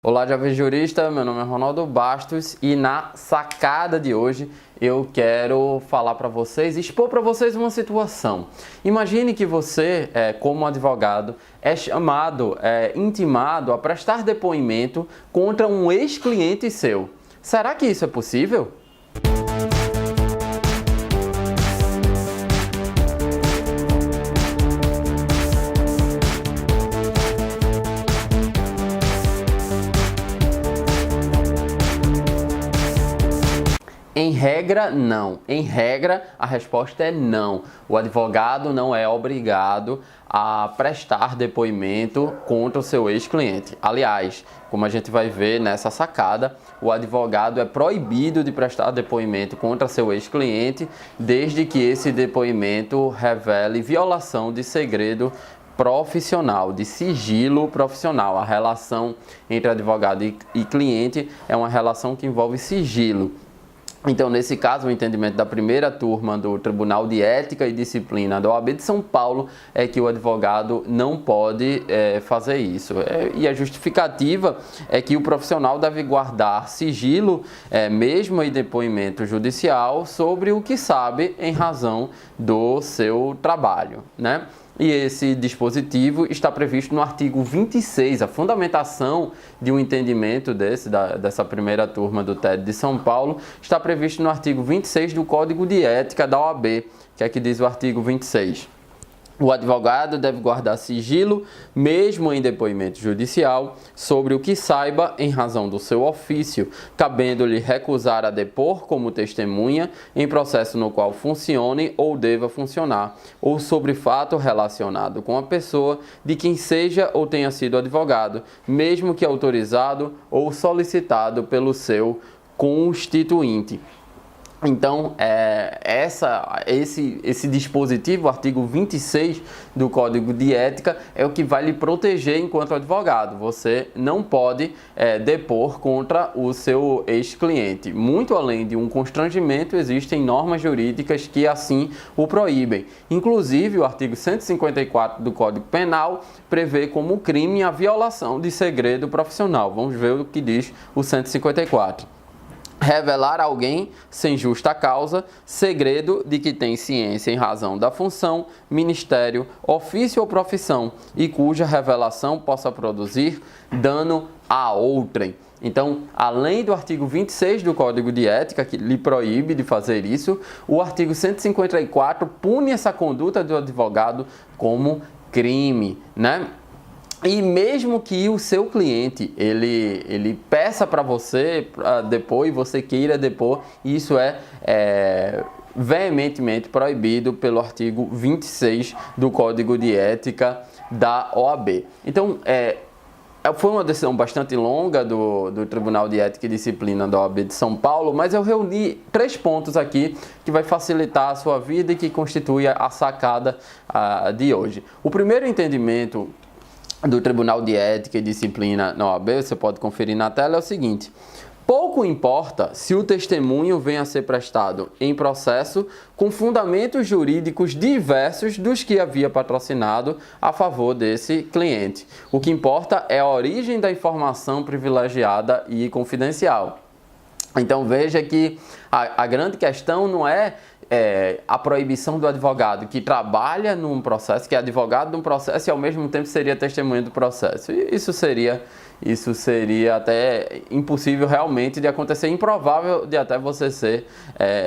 Olá, Jovem Jurista, meu nome é Ronaldo Bastos e na sacada de hoje eu quero falar para vocês, expor para vocês uma situação. Imagine que você, como advogado, é chamado, intimado a prestar depoimento contra um ex-cliente seu. Será que isso é possível? Em regra, não. Em regra, a resposta é não. O advogado não é obrigado a prestar depoimento contra o seu ex-cliente. Aliás, como a gente vai ver nessa sacada, o advogado é proibido de prestar depoimento contra seu ex-cliente, desde que esse depoimento revele violação de segredo profissional, de sigilo profissional. A relação entre advogado e cliente é uma relação que envolve sigilo. Então, nesse caso, o entendimento da primeira turma do Tribunal de Ética e Disciplina da OAB de São Paulo é que o advogado não pode fazer isso. E a justificativa é que o profissional deve guardar sigilo, mesmo em depoimento judicial, sobre o que sabe em razão do seu trabalho, né? E esse dispositivo está previsto no artigo 26, a fundamentação de um entendimento dessa primeira turma do TED de São Paulo, está previsto no artigo 26 do Código de Ética da OAB, que é que diz o artigo 26. O advogado deve guardar sigilo, mesmo em depoimento judicial, sobre o que saiba em razão do seu ofício, cabendo-lhe recusar a depor como testemunha em processo no qual funcione ou deva funcionar, ou sobre fato relacionado com a pessoa de quem seja ou tenha sido advogado, mesmo que autorizado ou solicitado pelo seu constituinte. Então, esse dispositivo, o artigo 26 do Código de Ética, é o que vai lhe proteger enquanto advogado. Você não pode depor contra o seu ex-cliente. Muito além de um constrangimento, existem normas jurídicas que assim o proíbem. Inclusive, o artigo 154 do Código Penal prevê como crime a violação de segredo profissional. Vamos ver o que diz o 154. Revelar a alguém, sem justa causa, segredo de que tem ciência em razão da função, ministério, ofício ou profissão, e cuja revelação possa produzir dano a outrem. Então, além do artigo 26 do Código de Ética, que lhe proíbe de fazer isso, o artigo 154 pune essa conduta do advogado como crime, né? E mesmo que o seu cliente, ele peça para você depor e você queira depor, isso é veementemente proibido pelo artigo 26 do Código de Ética da OAB. Então, foi uma decisão bastante longa do Tribunal de Ética e Disciplina da OAB de São Paulo, mas eu reuni 3 pontos aqui que vai facilitar a sua vida e que constitui a sacada de hoje. O primeiro entendimento do Tribunal de Ética e Disciplina na OAB, você pode conferir na tela, é o seguinte: pouco importa se o testemunho venha a ser prestado em processo com fundamentos jurídicos diversos dos que havia patrocinado a favor desse cliente. O que importa é a origem da informação privilegiada e confidencial. Então veja que a grande questão não é a proibição do advogado que trabalha num processo, que é advogado de um processo e ao mesmo tempo seria testemunha do processo. E isso seria até impossível realmente de acontecer, improvável de até você ser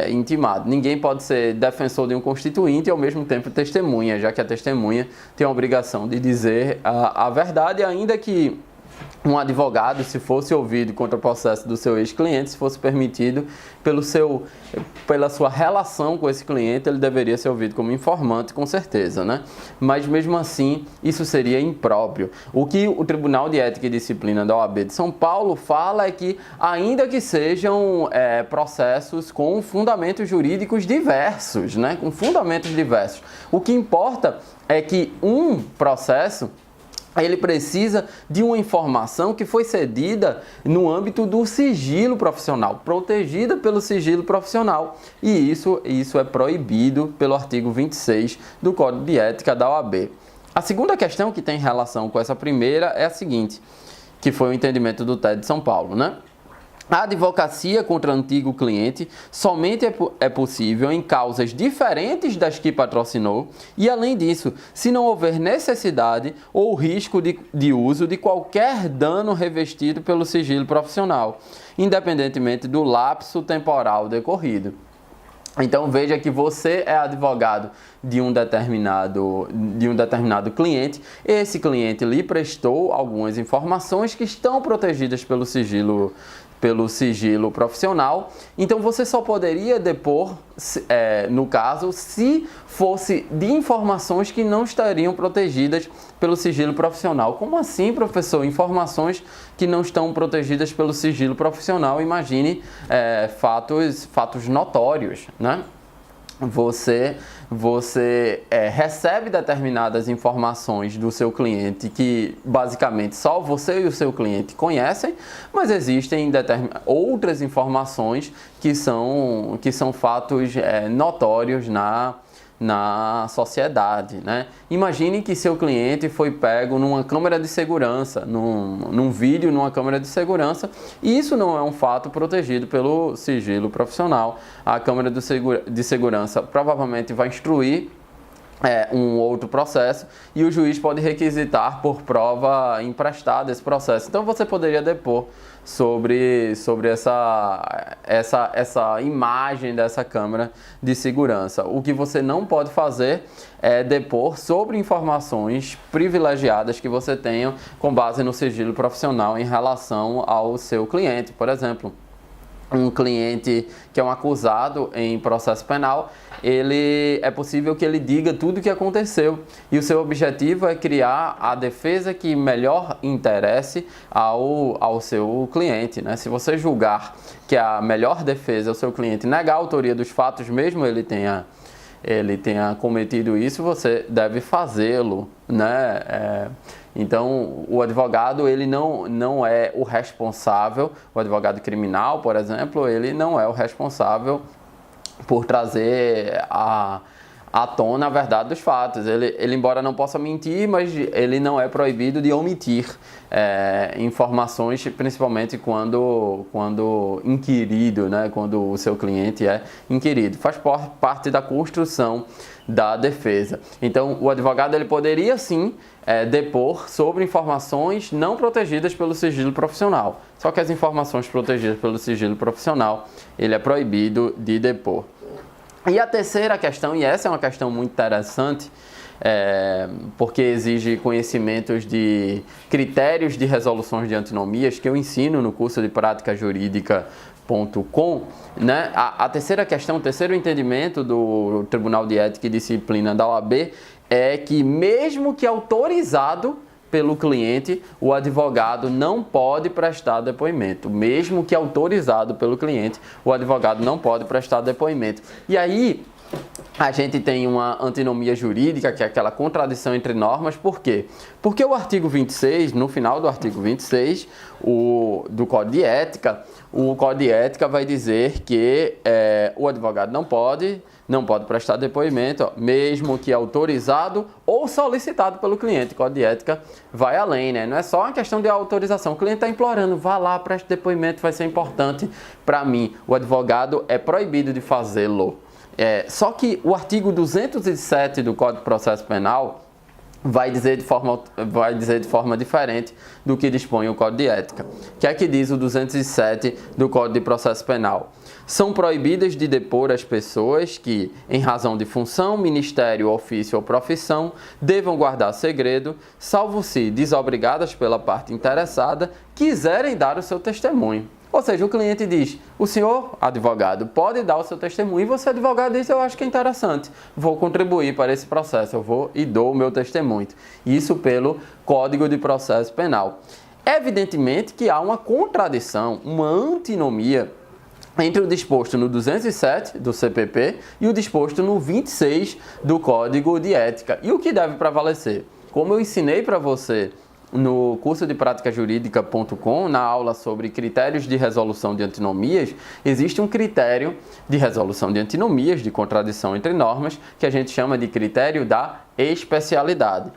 intimado. Ninguém pode ser defensor de um constituinte e ao mesmo tempo testemunha, já que a testemunha tem a obrigação de dizer a verdade, ainda que um advogado, se fosse ouvido contra o processo do seu ex-cliente, se fosse permitido pela sua relação com esse cliente, ele deveria ser ouvido como informante, com certeza, né? Mas mesmo assim, isso seria impróprio. O que o Tribunal de Ética e Disciplina da OAB de São Paulo fala é que, ainda que sejam processos com fundamentos jurídicos diversos, né? Com fundamentos diversos, o que importa é que um processo ele precisa de uma informação que foi cedida no âmbito do sigilo profissional, protegida pelo sigilo profissional. E isso é proibido pelo artigo 26 do Código de Ética da OAB. A segunda questão que tem relação com essa primeira é a seguinte: que foi o entendimento do TED de São Paulo, né? A advocacia contra antigo cliente somente é possível em causas diferentes das que patrocinou e, além disso, se não houver necessidade ou risco de uso de qualquer dano revestido pelo sigilo profissional, independentemente do lapso temporal decorrido. Então veja que você é advogado de um determinado cliente, esse cliente lhe prestou algumas informações que estão protegidas pelo sigilo profissional, então você só poderia depor, no caso, se fosse de informações que não estariam protegidas pelo sigilo profissional. Como assim, professor? Informações que não estão protegidas pelo sigilo profissional? Imagine fatos notórios, né? Você recebe determinadas informações do seu cliente que basicamente só você e o seu cliente conhecem, mas existem outras informações que são fatos notórios na sociedade, né? Imagine que seu cliente foi pego numa câmera de segurança, num vídeo numa câmera de segurança, e isso não é um fato protegido pelo sigilo profissional. A câmera de segurança provavelmente vai instruir um outro processo e o juiz pode requisitar por prova emprestada esse processo. Então você poderia depor sobre essa imagem dessa câmera de segurança. O que você não pode fazer é depor sobre informações privilegiadas que você tenha com base no sigilo profissional em relação ao seu cliente. Por exemplo, um cliente que é um acusado em processo penal, é possível que ele diga tudo o que aconteceu e o seu objetivo é criar a defesa que melhor interesse ao seu cliente, né? Se você julgar que a melhor defesa é o seu cliente negar a autoria dos fatos, mesmo ele tenha cometido isso, você deve fazê-lo, né? Então, o advogado, ele não é o responsável, o advogado criminal, por exemplo, ele não é o responsável por trazer à tona a verdade dos fatos. Ele, embora não possa mentir, mas ele não é proibido de omitir informações, principalmente quando inquirido, né? Quando o seu cliente é inquirido. Faz parte da construção da defesa. Então, o advogado ele poderia sim depor sobre informações não protegidas pelo sigilo profissional. Só que as informações protegidas pelo sigilo profissional, ele é proibido de depor. E a terceira questão, e essa é uma questão muito interessante, porque exige conhecimentos de critérios de resoluções de antinomias, que eu ensino no curso de prática jurídica.com, né? A terceira questão, o terceiro entendimento do Tribunal de Ética e Disciplina da OAB é que, mesmo que autorizado pelo cliente, o advogado não pode prestar depoimento. Mesmo que autorizado pelo cliente, o advogado não pode prestar depoimento. E aí, a gente tem uma antinomia jurídica, que é aquela contradição entre normas. Por quê? Porque o artigo 26, no final do artigo 26 do Código de Ética, o Código de Ética vai dizer que o advogado não pode prestar depoimento, mesmo que autorizado ou solicitado pelo cliente. O Código de Ética vai além, né? Não é só uma questão de autorização. O cliente está implorando, vá lá, preste depoimento, vai ser importante para mim. O advogado é proibido de fazê-lo. Só que o artigo 207 do Código de Processo Penal vai dizer de forma diferente do que dispõe o Código de Ética. O que é que diz o 207 do Código de Processo Penal? São proibidas de depor as pessoas que, em razão de função, ministério, ofício ou profissão, devam guardar segredo, salvo se, desobrigadas pela parte interessada, quiserem dar o seu testemunho. Ou seja, o cliente diz, o senhor, advogado, pode dar o seu testemunho, e você, advogado, diz, eu acho que é interessante, vou contribuir para esse processo, eu vou e dou o meu testemunho. Isso pelo Código de Processo Penal. Evidentemente que há uma contradição, uma antinomia entre o disposto no 207 do CPP e o disposto no 26 do Código de Ética. E o que deve prevalecer? Como eu ensinei para você no curso de prática jurídica.com, na aula sobre critérios de resolução de antinomias, existe um critério de resolução de antinomias, de contradição entre normas, que a gente chama de critério da especialidade.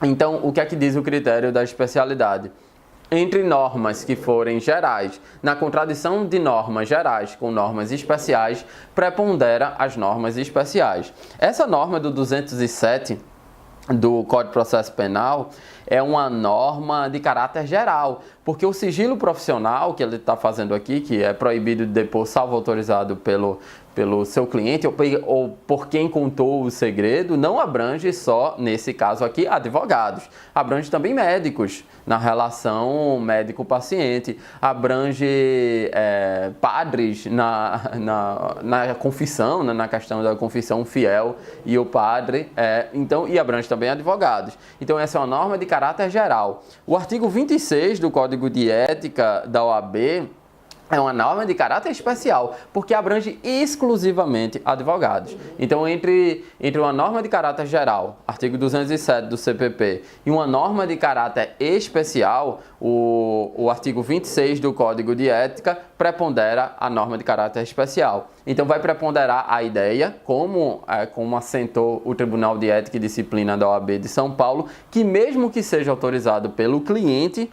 Então, o que é que diz o critério da especialidade? entre normas que forem gerais. Na contradição de normas gerais com normas especiais, prepondera as normas especiais. Essa norma do 207 do Código de Processo Penal é uma norma de caráter geral, porque o sigilo profissional que ele está fazendo aqui, que é proibido de depor salvo autorizado pelo seu cliente ou por quem contou o segredo, não abrange só, nesse caso aqui, advogados. Abrange também médicos, na relação médico-paciente. Abrange padres na confissão, né, na questão da confissão fiel e o padre. E abrange também advogados. Então, essa é uma norma de caráter geral. O artigo 26 do Código de Ética da OAB é uma norma de caráter especial, porque abrange exclusivamente advogados. Então, entre uma norma de caráter geral, artigo 207 do CPP, e uma norma de caráter especial, o artigo 26 do Código de Ética prepondera a norma de caráter especial. Então, vai preponderar a ideia, como assentou o Tribunal de Ética e Disciplina da OAB de São Paulo, que mesmo que seja autorizado pelo cliente,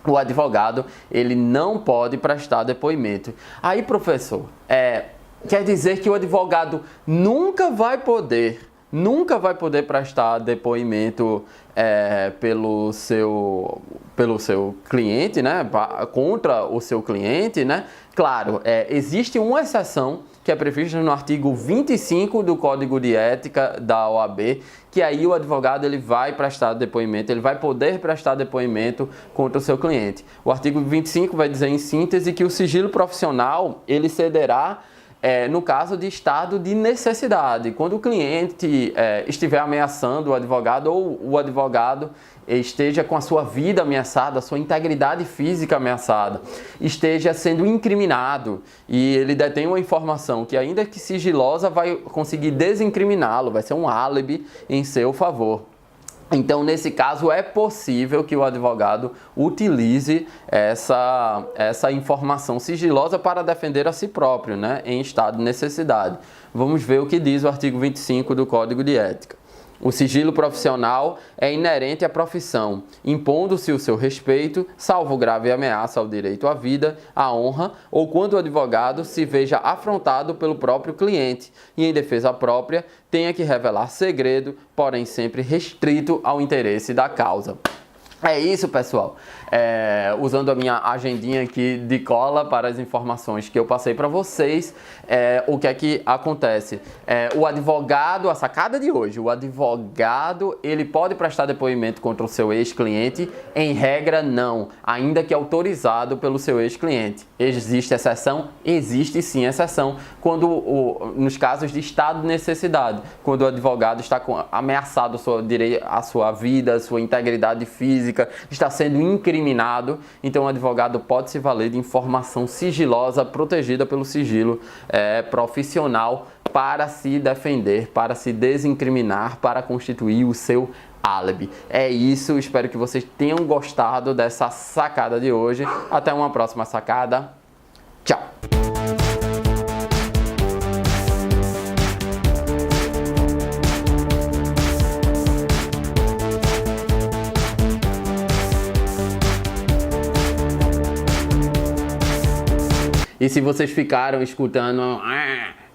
o advogado, ele não pode prestar depoimento. Aí, professor, quer dizer que o advogado nunca vai poder prestar depoimento pelo seu cliente, né? Contra o seu cliente, né? Claro, existe uma exceção que é prevista no artigo 25 do Código de Ética da OAB, que aí o advogado ele vai prestar depoimento, ele vai poder prestar depoimento contra o seu cliente. O artigo 25 vai dizer em síntese que o sigilo profissional ele cederá no caso de estado de necessidade, quando o cliente estiver ameaçando o advogado ou o advogado esteja com a sua vida ameaçada, a sua integridade física ameaçada, esteja sendo incriminado e ele detém uma informação que, ainda que sigilosa, vai conseguir desincriminá-lo, vai ser um álibi em seu favor. Então, nesse caso, é possível que o advogado utilize essa informação sigilosa para defender a si próprio, né, em estado de necessidade. Vamos ver o que diz o artigo 25 do Código de Ética. O sigilo profissional é inerente à profissão, impondo-se o seu respeito, salvo grave ameaça ao direito à vida, à honra, ou quando o advogado se veja afrontado pelo próprio cliente e, em defesa própria, tenha que revelar segredo, porém sempre restrito ao interesse da causa. É isso, pessoal. Usando a minha agendinha aqui de cola para as informações que eu passei para vocês, o que é que acontece? O advogado, a sacada de hoje, o advogado, ele pode prestar depoimento contra o seu ex-cliente? Em regra, não, ainda que autorizado pelo seu ex-cliente. Existe exceção? Existe sim exceção, nos casos de estado de necessidade, quando o advogado está ameaçado a sua vida, a sua integridade física, está sendo incriminado, então o advogado pode se valer de informação sigilosa protegida pelo sigilo profissional para se defender, para se desincriminar, para constituir o seu álibi. É isso, espero que vocês tenham gostado dessa sacada de hoje. Até uma próxima sacada. Tchau! E se vocês ficaram escutando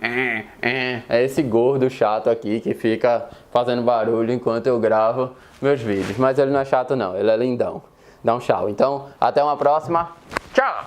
é esse gordo chato aqui que fica fazendo barulho enquanto eu gravo meus vídeos. Mas ele não é chato não, ele é lindão. Dá um tchau. Então, até uma próxima. Tchau!